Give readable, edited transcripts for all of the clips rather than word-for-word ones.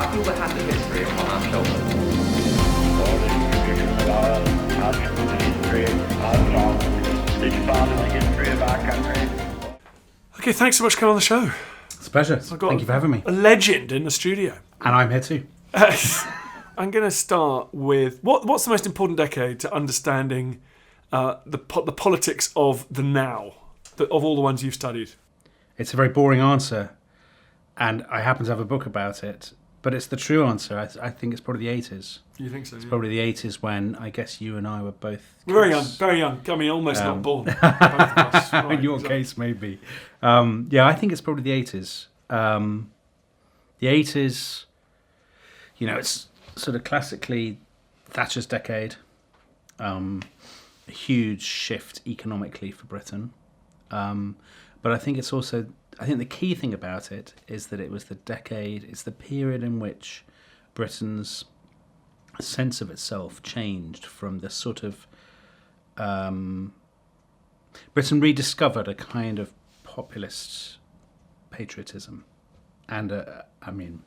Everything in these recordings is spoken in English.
I feel we have the history upon our shoulders. For the tradition of our national history, our song, is part of the history of our country. Okay, thanks so much for coming on the show. It's a pleasure. I've got Thank you for having me. A legend in the studio. And I'm here too. I'm going to start with what's the most important decade to understanding the politics of the now, of all the ones you've studied? It's a very boring answer, and I happen to have a book about it, but it's the true answer. I think it's probably the 80s. You think so? It's probably the 80s when I guess you and I were both... Very young, very young. I mean, almost not born. Both of us. Right, in your case, maybe. Yeah, I think it's probably the 80s. The 80s, you know, it's sort of classically Thatcher's decade. A huge shift economically for Britain. But I think it's also... I think the key thing about it is that it was the decade, it's the period in which Britain's sense of itself changed from the sort of... Britain rediscovered a kind of populist patriotism. And, I mean,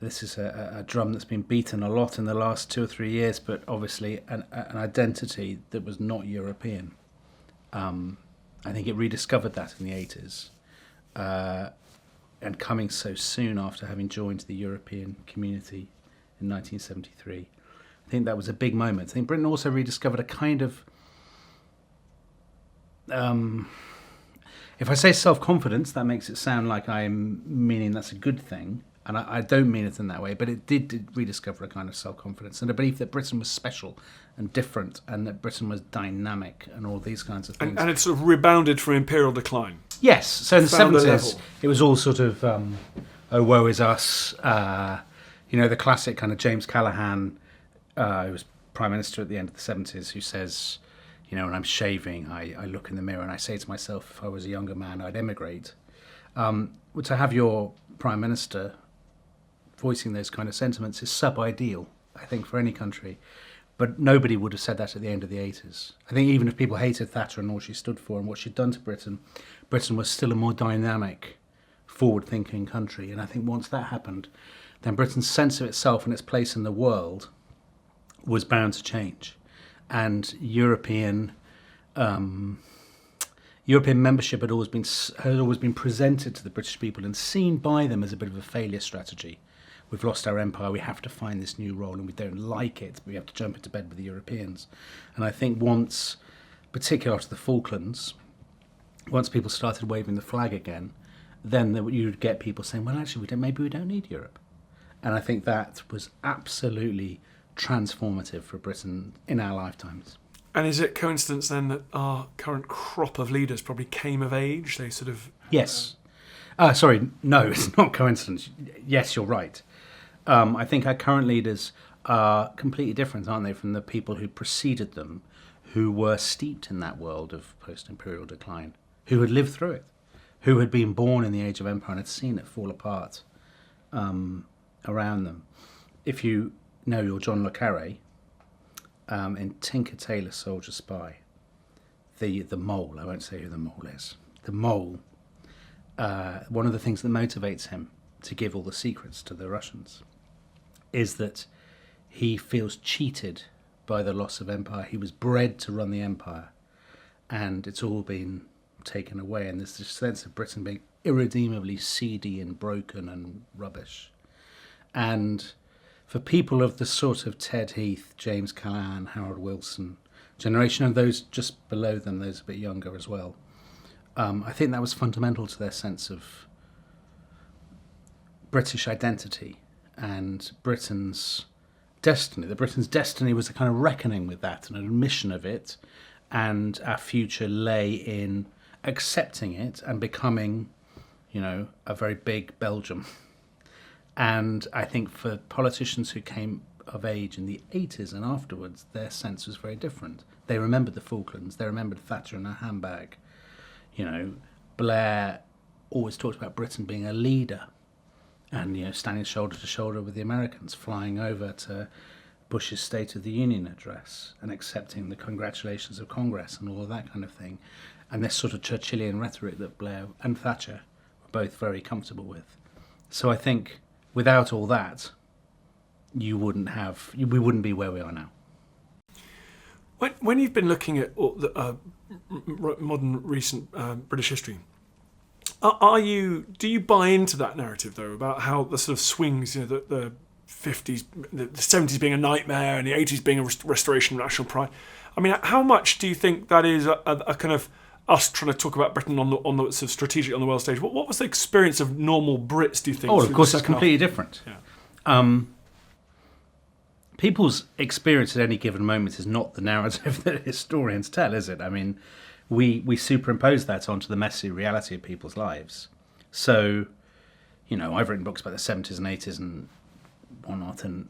this is a drum that's been beaten a lot in the last 2 or 3 years, but obviously an identity that was not European. I think it rediscovered that in the 80s. And coming so soon after having joined the European community in 1973. I think that was a big moment. I think Britain also rediscovered a kind of... if I say self-confidence, that makes it sound like I'm meaning that's a good thing. And I don't mean it in that way, but it did rediscover a kind of self-confidence and a belief that Britain was special and different and that Britain was dynamic and all these kinds of things. And it sort of rebounded from imperial decline. Yes, so in the Found a 70s, level. it was all sort of, oh, woe is us, you know, the classic kind of James Callaghan, who was Prime Minister at the end of the 70s, who says, you know, when I'm shaving, I look in the mirror and I say to myself, if I was a younger man, I'd emigrate. To have your Prime Minister voicing those kind of sentiments is sub-ideal, I think, for any country. But nobody would have said that at the end of the 80s. I think even if people hated Thatcher and all she stood for and what she'd done to Britain, Britain was still a more dynamic, forward-thinking country. And I think once that happened, then Britain's sense of itself and its place in the world was bound to change. And European membership had always been presented to the British people and seen by them as a bit of a failure strategy. We've lost our empire, we have to find this new role and we don't like it, but we have to jump into bed with the Europeans. And I think once, particularly after the Falklands, once people started waving the flag again, then you'd get people saying, well, actually, maybe we don't need Europe. And I think that was absolutely transformative for Britain in our lifetimes. And is it coincidence then that our current crop of leaders probably came of age? They sort of... Yes. Sorry, no, it's not coincidence. Yes, you're right. I think our current leaders are completely different, aren't they, from the people who preceded them, who were steeped in that world of post-imperial decline, who had lived through it, who had been born in the age of empire and had seen it fall apart around them. If you know your John le Carré, in Tinker Tailor Soldier Spy, the mole, I won't say who the mole is, the mole, one of the things that motivates him to give all the secrets to the Russians is that he feels cheated by the loss of empire. He was bred to run the empire and it's all been taken away, and there's this sense of Britain being irredeemably seedy and broken and rubbish. And for people of the sort of Ted Heath, James Callaghan, Harold Wilson generation, and those just below them, those a bit younger as well, I think that was fundamental to their sense of British identity and Britain's destiny. That Britain's destiny was a kind of reckoning with that, an admission of it, and our future lay in accepting it and becoming, you know, a very big Belgium. And I think for politicians who came of age in the 80s and afterwards, their sense was very different. They remembered the Falklands, they remembered Thatcher and her handbag. You know, Blair always talked about Britain being a leader and, you know, standing shoulder to shoulder with the Americans, flying over to Bush's State of the Union address and accepting the congratulations of Congress and all of that kind of thing. And this sort of Churchillian rhetoric that Blair and Thatcher were both very comfortable with. So I think without all that, we wouldn't be where we are now. When you've been looking at all the modern recent British history, do you buy into that narrative though about how the sort of swings, the 50s, the 70s being a nightmare and the 80s being a restoration of national pride? I mean, how much do you think that is a kind of us trying to talk about Britain on the sort of strategic on the world stage? What was the experience of normal Brits, do you think? Oh, of course, it's completely different. Yeah. People's experience at any given moment is not the narrative that historians tell, is it? I mean, we superimpose that onto the messy reality of people's lives. So, I've written books about the 70s and 80s and whatnot, and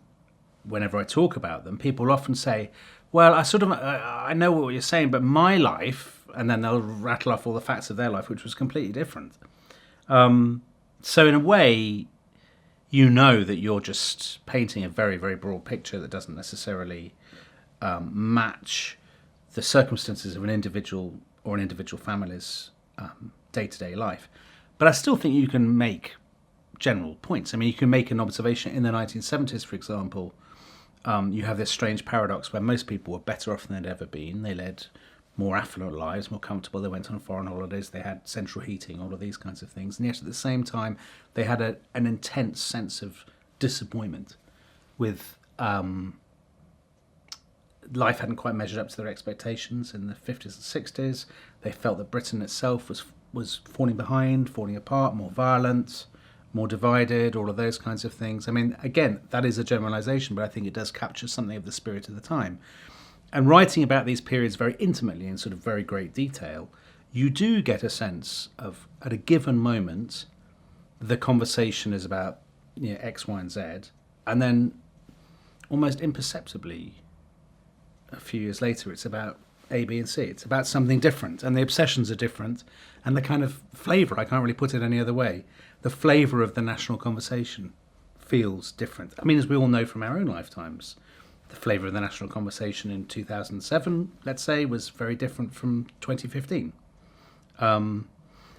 whenever I talk about them, people often say, well, I know what you're saying, but my life, and then they'll rattle off all the facts of their life, which was completely different. So in a way, that you're just painting a very, very broad picture that doesn't necessarily match the circumstances of an individual or an individual family's day-to-day life. But I still think you can make general points. I mean, you can make an observation in the 1970s, for example. You have this strange paradox where most people were better off than they'd ever been. They led more affluent lives, more comfortable. They went on foreign holidays. They had central heating, all of these kinds of things. And yet at the same time, they had an intense sense of disappointment with life hadn't quite measured up to their expectations in the 50s and 60s. They felt that Britain itself was falling behind, falling apart, more violent, more divided, all of those kinds of things. I mean, again, that is a generalisation, but I think it does capture something of the spirit of the time. And writing about these periods very intimately in sort of very great detail, you do get a sense of, at a given moment, the conversation is about X, Y, and Z, and then almost imperceptibly, a few years later, it's about A, B, and C. It's about something different, and the obsessions are different, and the kind of flavour, I can't really put it any other way, the flavour of the national conversation feels different. I mean, as we all know from our own lifetimes, the flavour of the national conversation in 2007, let's say, was very different from 2015. And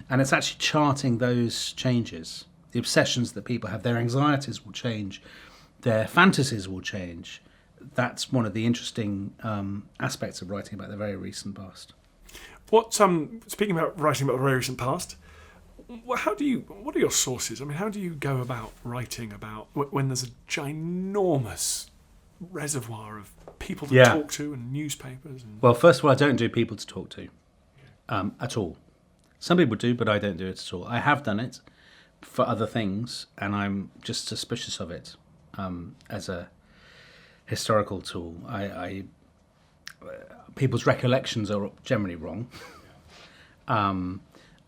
it's actually charting those changes. The obsessions that people have, their anxieties will change, their fantasies will change. That's one of the interesting aspects of writing about the very recent past. Speaking about writing about the very recent past, what are your sources? I mean, how do you go about writing about when there's a ginormous reservoir of people to talk to and newspapers? Well, first of all, I don't do people to talk to at all. Some people do, but I don't do it at all. I have done it for other things, and I'm just suspicious of it as a historical tool. People's recollections are generally wrong.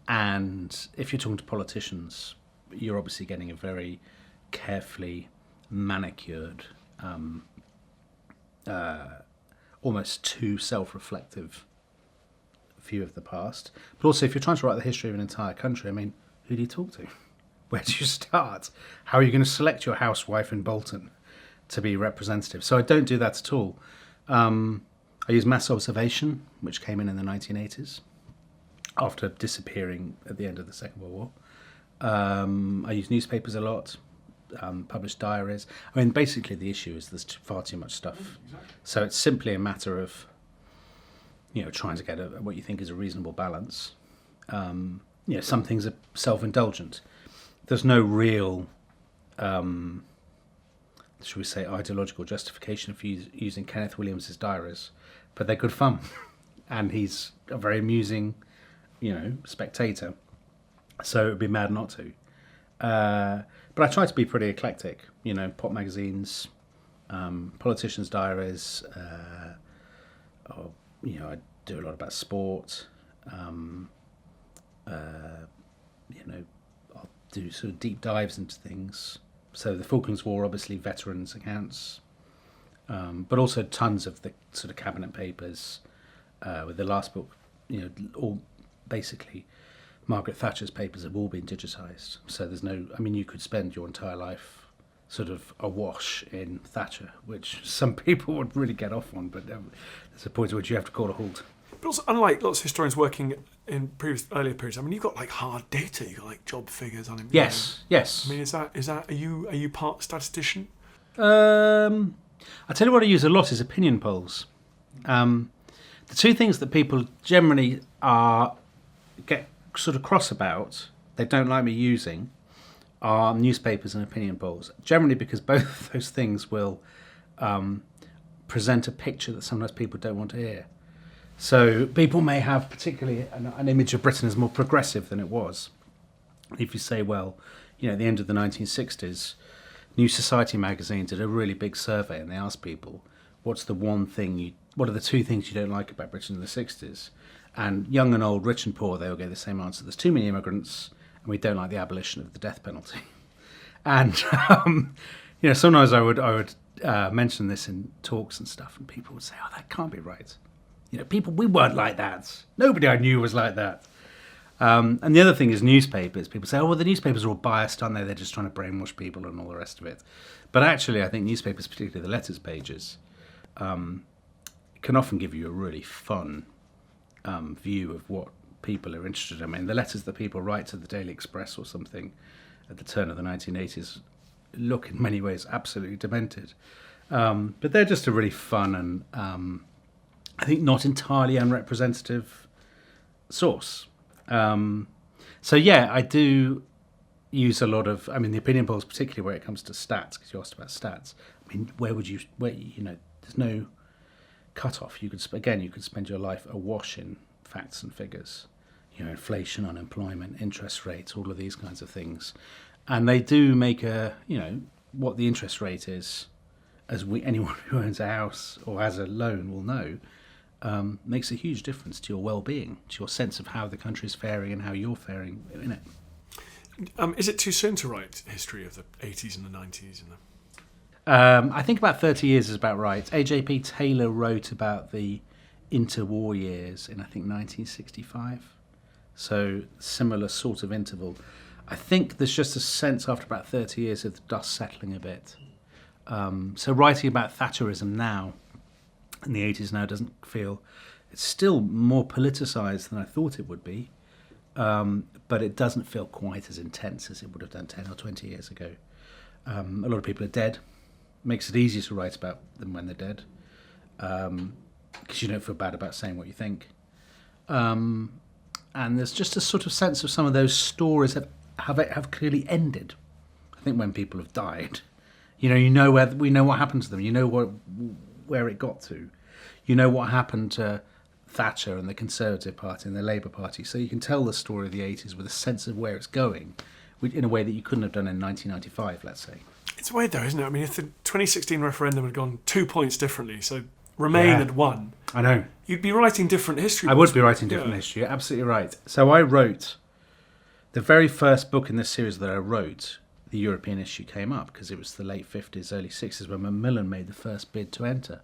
And if you're talking to politicians, you're obviously getting a very carefully manicured, almost too self-reflective view of the past. But also, if you're trying to write the history of an entire country, I mean, who do you talk to? Where do you start? How are you going to select your housewife in Bolton to be representative? So I don't do that at all. I use mass observation, which came in the 1980s, after disappearing at the end of the Second World War. I use newspapers a lot, published diaries. I mean, basically the issue is there's far too much stuff. So it's simply a matter of, trying to get what you think is a reasonable balance. Some things are self-indulgent. There's no real, should we say, ideological justification for using Kenneth Williams's diaries, but they're good fun. And he's a very amusing, spectator. So it would be mad not to. But I try to be pretty eclectic. Pop magazines, politicians' diaries. I do a lot about sport. I'll do sort of deep dives into things. So the Falklands War, obviously, veterans' accounts, but also tons of the sort of cabinet papers. With the last book, all basically Margaret Thatcher's papers have all been digitised. So there's no, you could spend your entire life sort of awash in Thatcher, which some people would really get off on, but there's a point at which you have to call a halt. But also, unlike lots of historians working in earlier periods. I mean, you've got like hard data. You've got like job figures on it. Yes. I mean, is that are you part statistician? I tell you what I use a lot is opinion polls. The two things that people generally get sort of cross about, they don't like me using, are newspapers and opinion polls. Generally because both of those things will present a picture that sometimes people don't want to hear. So people may have particularly an image of Britain as more progressive than it was. If you say, well, at the end of the 1960s, New Society magazine did a really big survey and they asked people, what are the two things you don't like about Britain in the 60s? And young and old, rich and poor, they all gave the same answer. There's too many immigrants and we don't like the abolition of the death penalty. And, sometimes I would mention this in talks and stuff and people would say, oh, that can't be right. We weren't like that. Nobody I knew was like that. And the other thing is newspapers. People say, oh, well, the newspapers are all biased, aren't they? They're just trying to brainwash people and all the rest of it. But actually, I think newspapers, particularly the letters pages, can often give you a really fun view of what people are interested in. I mean, the letters that people write to the Daily Express or something at the turn of the 1980s look in many ways absolutely demented. But they're just a really fun and I think not entirely unrepresentative source. I do use a lot of, the opinion polls, particularly where it comes to stats, because you asked about stats. I mean, there's no cut-off. You could spend your life awash in facts and figures, inflation, unemployment, interest rates, all of these kinds of things. And they do make what the interest rate is, as anyone who owns a house or has a loan will know, makes a huge difference to your well-being, to your sense of how the country's faring and how you're faring in it. Is it too soon to write history of the 80s and the 90s? I think about 30 years is about right. A.J.P. Taylor wrote about the interwar years in, I think, 1965. So similar sort of interval. I think there's just a sense after about 30 years of the dust settling a bit. So writing about Thatcherism now, in the 80s now, doesn't feel... It's still more politicised than I thought it would be, but it doesn't feel quite as intense as it would have done 10 or 20 years ago. A lot of people are dead. Makes it easier to write about them when they're dead, because you don't feel bad about saying what you think. And there's just a sort of sense of some of those stories that have clearly ended. I think when people have died, we know what happened to them. You know where it got to. You know what happened to Thatcher and the Conservative Party and the Labour Party. So you can tell the story of the 80s with a sense of where it's going, in a way that you couldn't have done in 1995, let's say. It's weird though, isn't it? I mean, if the 2016 referendum had gone 2 points differently, so Remain had won, I know. You'd be writing different history. I would be writing different history. You're absolutely right. So I wrote the very first book in this series that I wrote. The European issue came up because it was the late 50s, early 60s when Macmillan made the first bid to enter.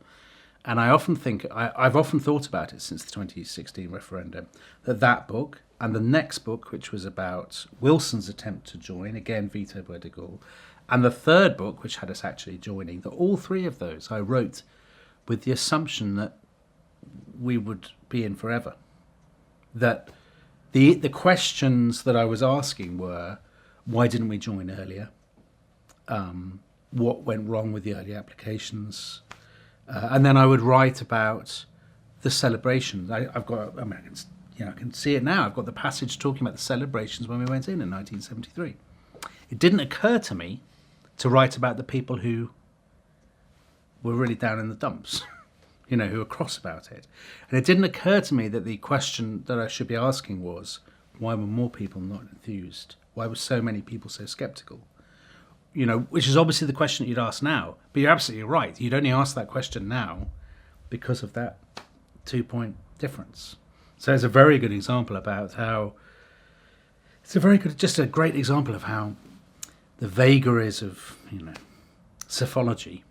And I often think, I've often thought about it since the 2016 referendum, that book and the next book, which was about Wilson's attempt to join, again vetoed by de Gaulle, and the third book, which had us actually joining, that all three of those I wrote with the assumption that we would be in forever. That the questions that I was asking were, why didn't we join earlier? What went wrong with the early applications? And then I would write about the celebrations. I can see it now. I've got the passage talking about the celebrations when we went in 1973. It didn't occur to me to write about the people who were really down in the dumps, who were cross about it. And it didn't occur to me that the question that I should be asking was, why were more people not enthused? Why were so many people so sceptical? Which is obviously the question that you'd ask now. But you're absolutely right. You'd only ask that question now because of that 2-point difference. So it's a very good example about how... just a great example of how the vagaries of, psephology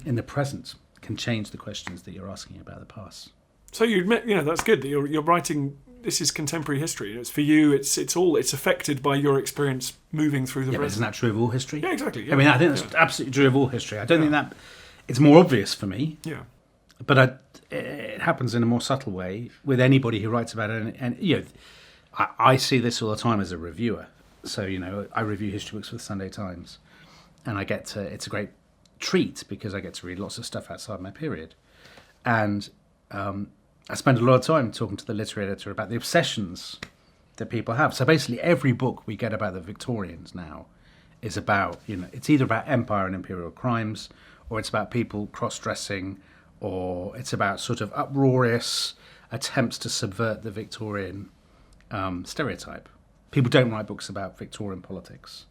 in the present can change the questions that you're asking about the past. So you admit, that's good that you're writing. This is contemporary history. It's for you. It's affected by your experience moving through the present. But isn't that true of all history? Yeah, exactly. Yeah. I think that's absolutely true of all history. I don't think that it's more obvious for me. Yeah. it happens in a more subtle way with anybody who writes about it. And I see this all the time as a reviewer. So, I review history books for the Sunday Times, and it's a great treat because I get to read lots of stuff outside my period. And I spend a lot of time talking to the literary editor about the obsessions that people have. So basically every book we get about the Victorians now is about, it's either about empire and imperial crimes, or it's about people cross-dressing, or it's about sort of uproarious attempts to subvert the Victorian stereotype. People don't write books about Victorian politics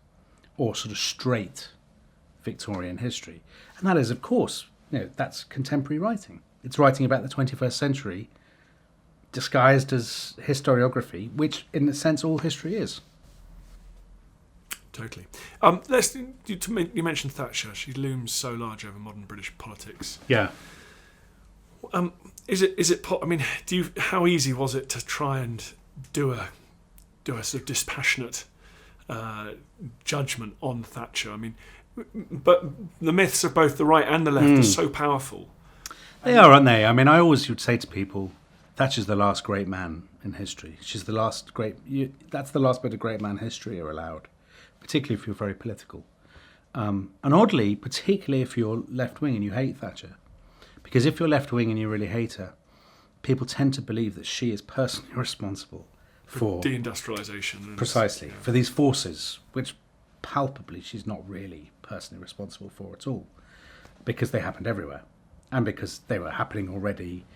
or sort of straight Victorian history. And that is, of course, that's contemporary writing. It's writing about the 21st century disguised as historiography, which, in a sense, all history is. Totally. You mentioned Thatcher. She looms so large over modern British politics. Yeah. How easy was it to try and do a sort of dispassionate judgment on Thatcher? I mean, but the myths of both the right and the left are so powerful. They are, aren't they? I mean, I always would say to people, Thatcher's the last great man in history. She's the last great... that's the last bit of great man history you're allowed, particularly if you're very political. And oddly, particularly if you're left-wing and you hate Thatcher, because if you're left-wing and you really hate her, people tend to believe that she is personally responsible for... deindustrialisation. Precisely. For these forces, which palpably she's not really personally responsible for at all, because they happened everywhere. And because they were happening already.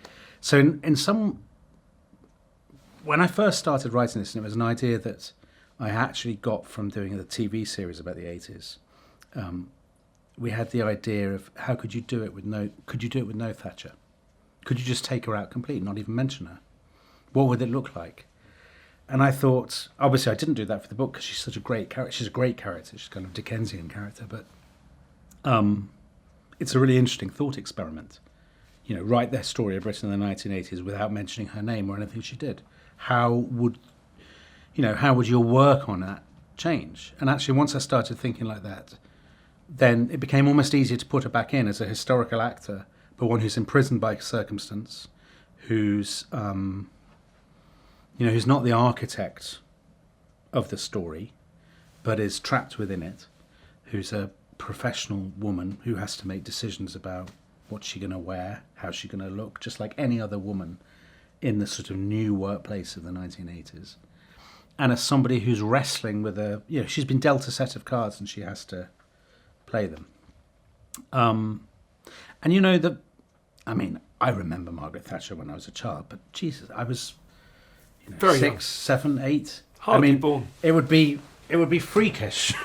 So in some... When I first started writing this, and it was an idea that I actually got from doing the TV series about the 80s, we had the idea of how could you do it with no Thatcher? Could you just take her out completely, not even mention her? What would it look like? And I thought, obviously I didn't do that for the book because she's such a great character. She's a great character. She's kind of Dickensian character, but... it's a really interesting thought experiment. Write their story of Britain in the 1980s without mentioning her name or anything she did. How would your work on that change? And actually, once I started thinking like that, then it became almost easier to put her back in as a historical actor, but one who's imprisoned by circumstance, who's who's not the architect of the story, but is trapped within it, who's a professional woman who has to make decisions about what's she going to wear, how's she going to look, just like any other woman in the sort of new workplace of the 1980s. And as somebody who's wrestling with she's been dealt a set of cards and she has to play them. I remember Margaret Thatcher when I was a child, but Jesus, I was very 6, young. 7, 8. Hardly born. It would be freakish.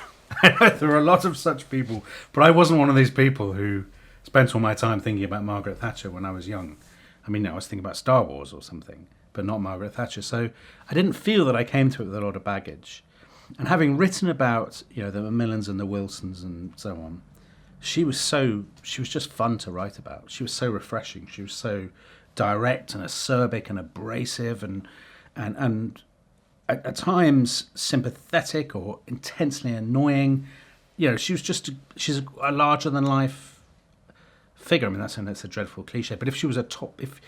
I know there are a lot of such people, but I wasn't one of these people who spent all my time thinking about Margaret Thatcher when I was young. I was thinking about Star Wars or something, but not Margaret Thatcher. So I didn't feel that I came to it with a lot of baggage. And having written about, the Macmillans and the Wilsons and so on, she was just fun to write about. She was so refreshing. She was so direct and acerbic and abrasive and at times sympathetic or intensely annoying. She's a larger than life figure. That's a dreadful cliche, but if she was if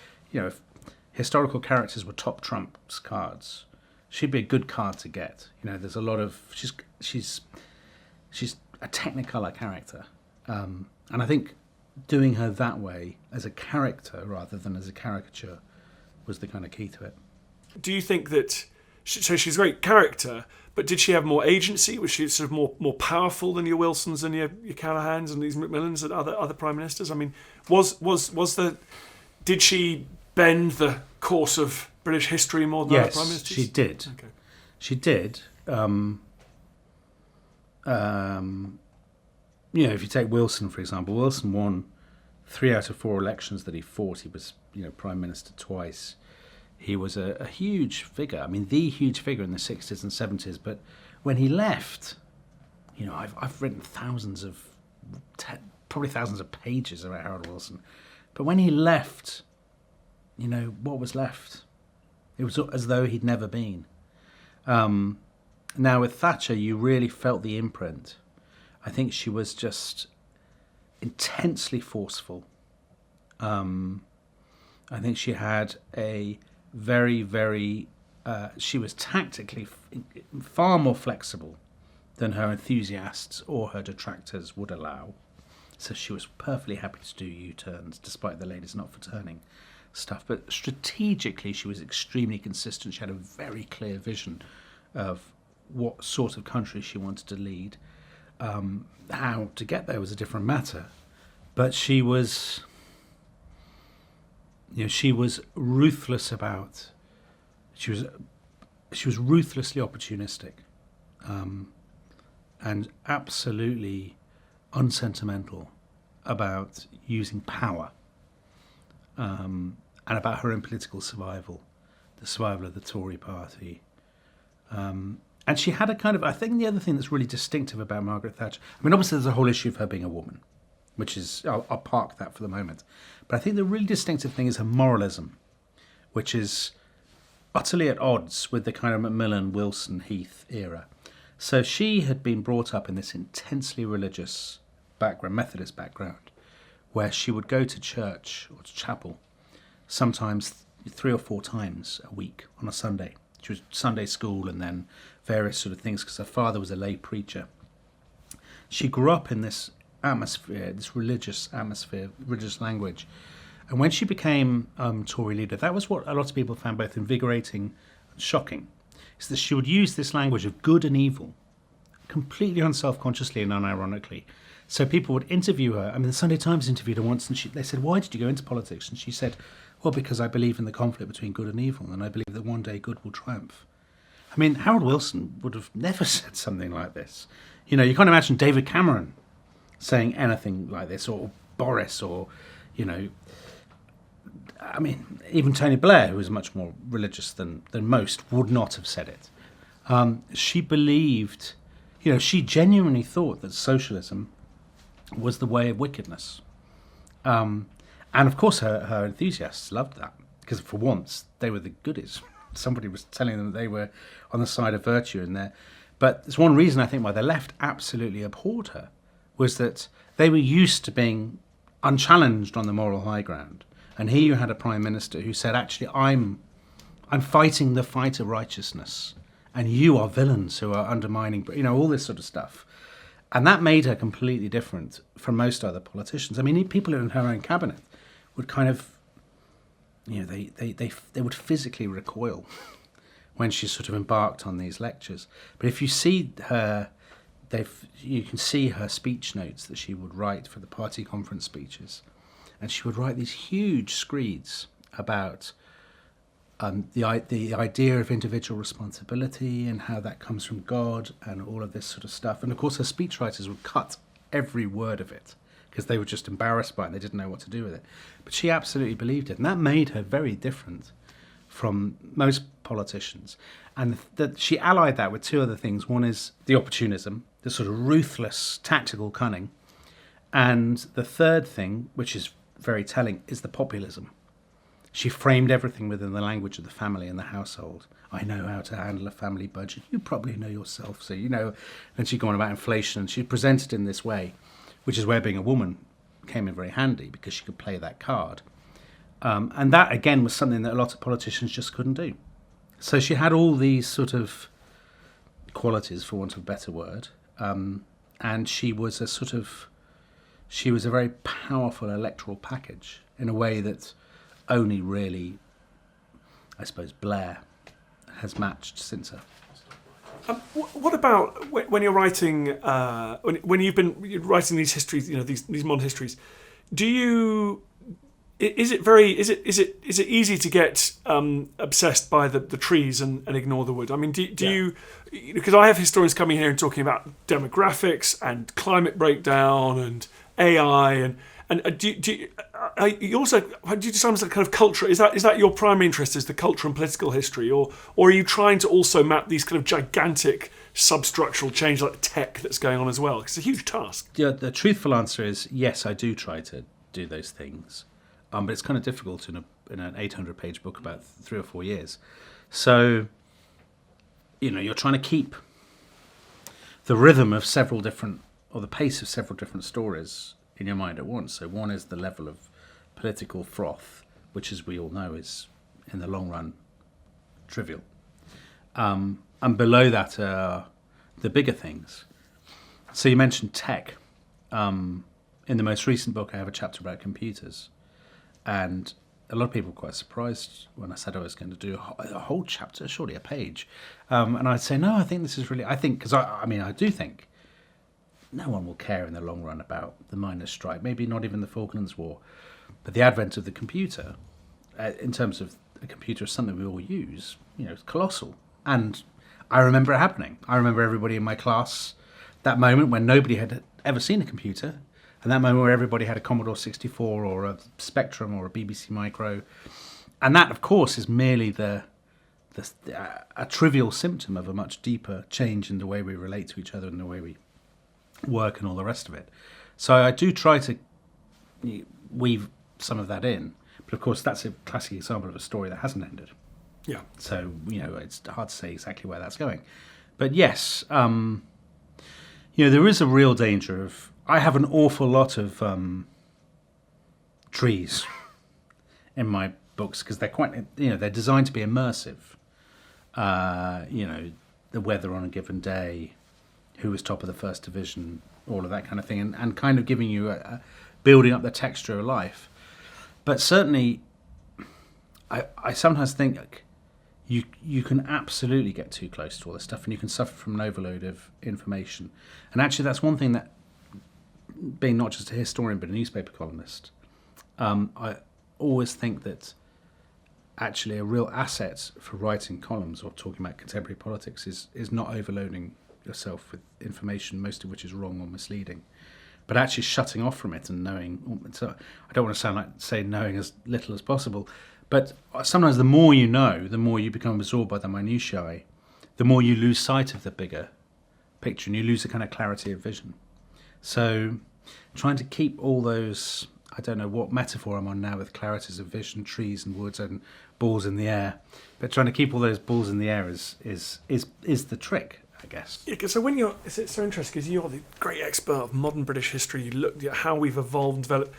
historical characters were top trumps cards, she'd be a good card to get. There's a lot of she's a Technicolor character, and I think doing her that way as a character rather than as a caricature was the kind of key to it. Do you think that... So she's a great character, but did she have more agency? Was she sort of more powerful than your Wilsons and your Callahans and these Macmillans and other prime ministers? Did she bend the course of British history more than other prime ministers? Yes, she did. Okay. She did. If you take Wilson, for example, Wilson won 3 out of 4 elections that he fought. He was, prime minister twice. He was a huge figure. The huge figure in the 60s and 70s. But when he left, I've written probably thousands of pages about Harold Wilson. But when he left, what was left? It was as though he'd never been. Now with Thatcher, you really felt the imprint. I think she was just intensely forceful. I think she had a very, very... she was tactically far more flexible than her enthusiasts or her detractors would allow. So she was perfectly happy to do U-turns, despite the ladies not for turning stuff. But strategically, she was extremely consistent. She had a very clear vision of what sort of country she wanted to lead. How to get there was a different matter. But she was... she was ruthless about... She was ruthlessly opportunistic, and absolutely unsentimental about using power, and about her own political survival, the survival of the Tory party. And she had a kind of... I think the other thing that's really distinctive about Margaret Thatcher... I mean, obviously there's a whole issue of her being a woman, which is... I'll park that for the moment. But I think the really distinctive thing is her moralism, which is utterly at odds with the kind of Macmillan, Wilson, Heath era. So she had been brought up in this intensely religious background, Methodist background, where she would go to church or to chapel sometimes 3 or 4 times a week on a Sunday. She was Sunday school and then various sort of things, because her father was a lay preacher. She grew up in this atmosphere, this religious atmosphere, religious language. And when she became Tory leader, that was what a lot of people found both invigorating and shocking, is that she would use this language of good and evil, completely unself-consciously and unironically. So people would interview her. I mean, the Sunday Times interviewed her once, and they said, "Why did you go into politics?" And she said, "Well, because I believe in the conflict between good and evil, and I believe that one day good will triumph." I mean, Harold Wilson would have never said something like this. You can't imagine David Cameron saying anything like this, or Boris, or, I mean, even Tony Blair, who was much more religious than most, would not have said it. She believed, she genuinely thought that socialism was the way of wickedness. And of course her enthusiasts loved that, because for once they were the goodies. Somebody was telling them that they were on the side of virtue in there. But there's one reason I think why the left absolutely abhorred her, was that they were used to being unchallenged on the moral high ground. And here you had a prime minister who said, actually, I'm fighting the fight of righteousness, and you are villains who are undermining, all this sort of stuff. And that made her completely different from most other politicians. I mean, people in her own cabinet would kind of, they would physically recoil when she sort of embarked on these lectures. But if you see her, you can see her speech notes that she would write for the party conference speeches. And she would write these huge screeds about the idea of individual responsibility and how that comes from God and all of this sort of stuff. And of course her speechwriters would cut every word of it because they were just embarrassed by it and they didn't know what to do with it. But she absolutely believed it. And that made her very different from most politicians. And that she allied that with 2 other things. One is the opportunism, the sort of ruthless tactical cunning. And the third thing, which is very telling, is the populism. She framed everything within the language of the family and the household. I know how to handle a family budget. You probably know yourself, so you know. And she'd go on about inflation, and she presented in this way, which is where being a woman came in very handy, because she could play that card. And that, again, was something that a lot of politicians just couldn't do. So she had all these sort of qualities, for want of a better word, and she was a very powerful electoral package in a way that only really, I suppose, Blair has matched since her. What about when you're writing, when you're writing these histories, these modern histories? Is it easy to get obsessed by the trees and ignore the wood? I mean, do you? Because I have historians coming here and talking about demographics and climate breakdown and AI and do you also do you sometimes that kind of culture? Is that your primary interest? Is the culture and political history, or are you trying to also map these kind of gigantic substructural change like tech that's going on as well? It's a huge task. Yeah, the truthful answer is yes. I do try to do those things, but it's kind of difficult in an 800-page book about 3 or 4 years. So, you're trying to keep the rhythm of several different, or the pace of several different stories in your mind at once. So one is the level of political froth, which, as we all know, is in the long run trivial. And below that are the bigger things. So you mentioned tech. In the most recent book, I have a chapter about computers, and a lot of people were quite surprised when I said I was going to do a whole chapter, surely a page. And I'd say, no, I think this is really, because I do think no one will care in the long run about the miners' strike, maybe not even the Falklands War, but the advent of the computer, in terms of a computer as something we all use, it's colossal. And I remember it happening. I remember everybody in my class, that moment when nobody had ever seen a computer, and that moment where everybody had a Commodore 64 or a Spectrum or a BBC Micro. And that, of course, is merely a trivial symptom of a much deeper change in the way we relate to each other and the way we work and all the rest of it. So I do try to weave some of that in. But, of course, that's a classic example of a story that hasn't ended. Yeah. So, it's hard to say exactly where that's going. But, yes, there is a real danger of... I have an awful lot of trees in my books because they're quite, they're designed to be immersive. The weather on a given day, who was top of the first division, all of that kind of thing, and kind of giving you building up the texture of life. But certainly, I sometimes think you can absolutely get too close to all this stuff, and you can suffer from an overload of information. And actually, that's one thing that, being not just a historian but a newspaper columnist, I always think that actually a real asset for writing columns or talking about contemporary politics is not overloading yourself with information, most of which is wrong or misleading, but actually shutting off from it and knowing. So I don't want to sound like say knowing as little as possible, but sometimes the more you know, the more you become absorbed by the minutiae, the more you lose sight of the bigger picture and you lose a kind of clarity of vision. So trying to keep all those, I don't know what metaphor I'm on now with clarities of vision, trees and woods and balls in the air, but trying to keep all those balls in the air is the trick, I guess. Yeah, so it's so interesting because you're the great expert of modern British history. You looked at how we've evolved and developed,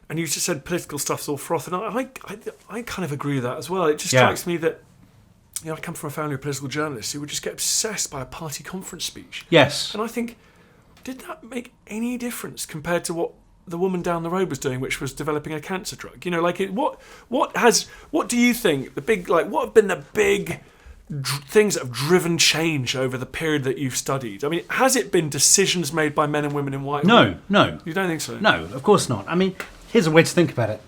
and you just said political stuff's all froth, and I kind of agree with that as well. It just strikes me that I come from a family of political journalists who would just get obsessed by a party conference speech. Yes. And I think, did that make any difference compared to what the woman down the road was doing, which was developing a cancer drug? What do you think what have been the big things that have driven change over the period that you've studied? I mean, has it been decisions made by men and women in white? No. You don't think so? No, of course not. I mean, here's a way to think about it.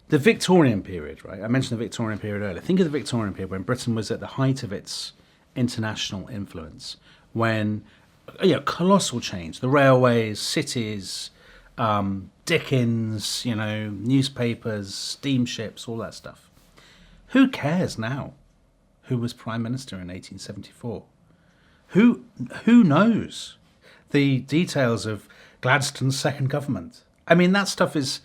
The Victorian period, right? I mentioned the Victorian period earlier. Think of the Victorian period when Britain was at the height of its international influence, when colossal change, the railways, cities, Dickens, newspapers, steamships, all that stuff. Who cares now who was Prime Minister in 1874? Who knows the details of Gladstone's second government? I mean, that stuff is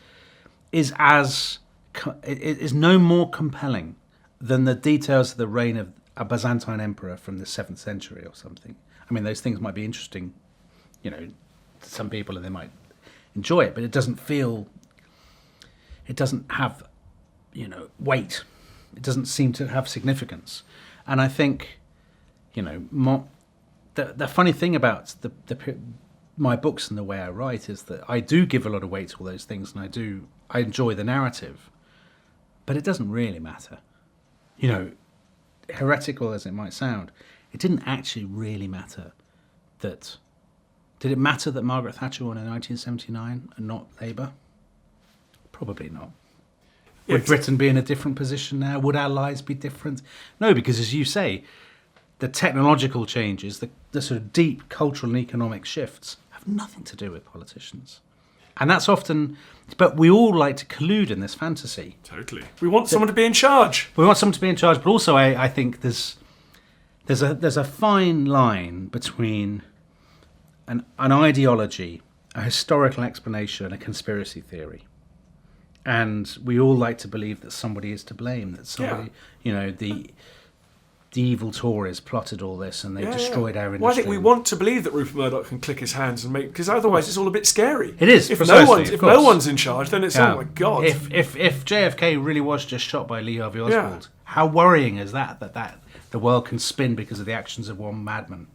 no more compelling than the details of the reign of a Byzantine emperor from the 7th century or something. I mean, those things might be interesting, to some people, and they might enjoy it, but it doesn't have, weight. It doesn't seem to have significance. And I think, the funny thing about my books and the way I write is that I do give a lot of weight to all those things, and I enjoy the narrative, but it doesn't really matter. Heretical as it might sound, it didn't actually really matter that... Did it matter that Margaret Thatcher won in 1979 and not Labour? Probably not. Would Britain be in a different position now? Would our lives be different? No, because as you say, the technological changes, the sort of deep cultural and economic shifts have nothing to do with politicians. And that's often... But we all like to collude in this fantasy. Totally. We want someone to be in charge. We want someone to be in charge, but also I think there's a fine line between an ideology, a historical explanation, and a conspiracy theory. And we all like to believe that somebody is to blame, that somebody, the evil Tories plotted all this and they destroyed our industry. Well, I think we want to believe that Rupert Murdoch can click his hands and make, because otherwise it's all a bit scary. It is. If precisely, no one's in charge, then it's oh my god. If JFK really was just shot by Lee Harvey Oswald, how worrying is that the world can spin because of the actions of one madman?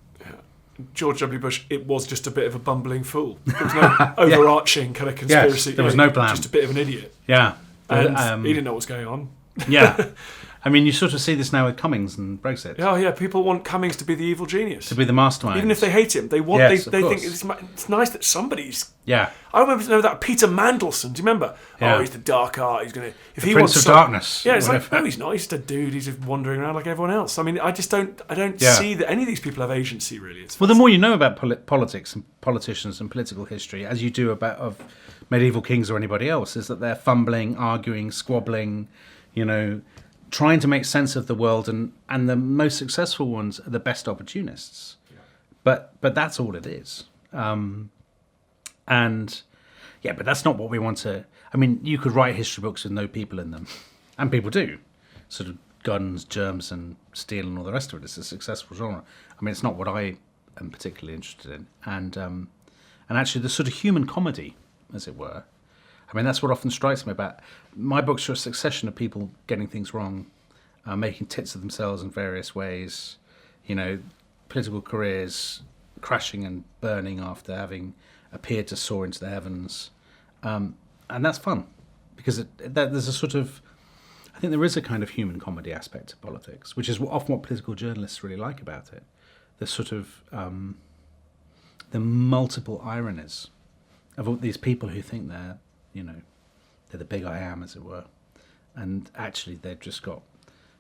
George W. Bush, it was just a bit of a bumbling fool. There was no overarching kind of conspiracy. Yes, there was no plan. Just a bit of an idiot. Yeah. And he didn't know what was going on. Yeah. I mean, you sort of see this now with Cummings and Brexit. Oh yeah, people want Cummings to be the evil genius, to be the mastermind, even if they hate him. They want. Yes, they think it's nice that somebody's. Yeah. I remember that Peter Mandelson. Do you remember? Yeah. Oh, he's the dark art. He's gonna. If the he Prince wants of Darkness. Yeah, it's like no, he's not. He's just a dude. He's just wandering around like everyone else. I mean, I don't see that any of these people have agency really. Well, the more you know about politics and politicians and political history, as you do about of medieval kings or anybody else, is that they're fumbling, arguing, squabbling, trying to make sense of the world, and the most successful ones are the best opportunists. But that's all it is. But that's not what we want to. I mean, you could write history books with no people in them, and people do. Sort of guns, germs, and steel, and all the rest of it. It's a successful genre. I mean, it's not what I am particularly interested in, and actually, the sort of human comedy, as it were. I mean, that's what often strikes me about my books are a succession of people getting things wrong, making tits of themselves in various ways, political careers crashing and burning after having appeared to soar into the heavens. And that's fun because there's a sort of, I think there is a kind of human comedy aspect to politics, which is often what political journalists really like about it. The sort of, the multiple ironies of all these people who think they're the big I am, as it were, and actually they've just got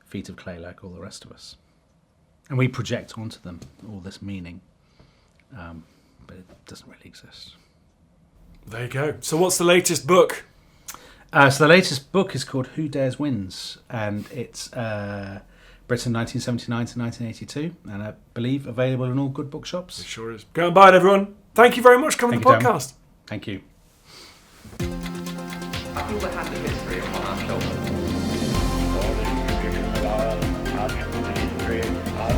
feet of clay like all the rest of us, and we project onto them all this meaning, but it doesn't really exist. There you go. So what's the latest book? So the latest book is called Who Dares Wins, and it's Britain 1979 to 1982, and I believe available in all good bookshops. It sure is. Go and buy it, everyone. Thank you very much for coming to the podcast. Thank you. I feel the hand of history upon our shoulders. For the distribution of our national history, our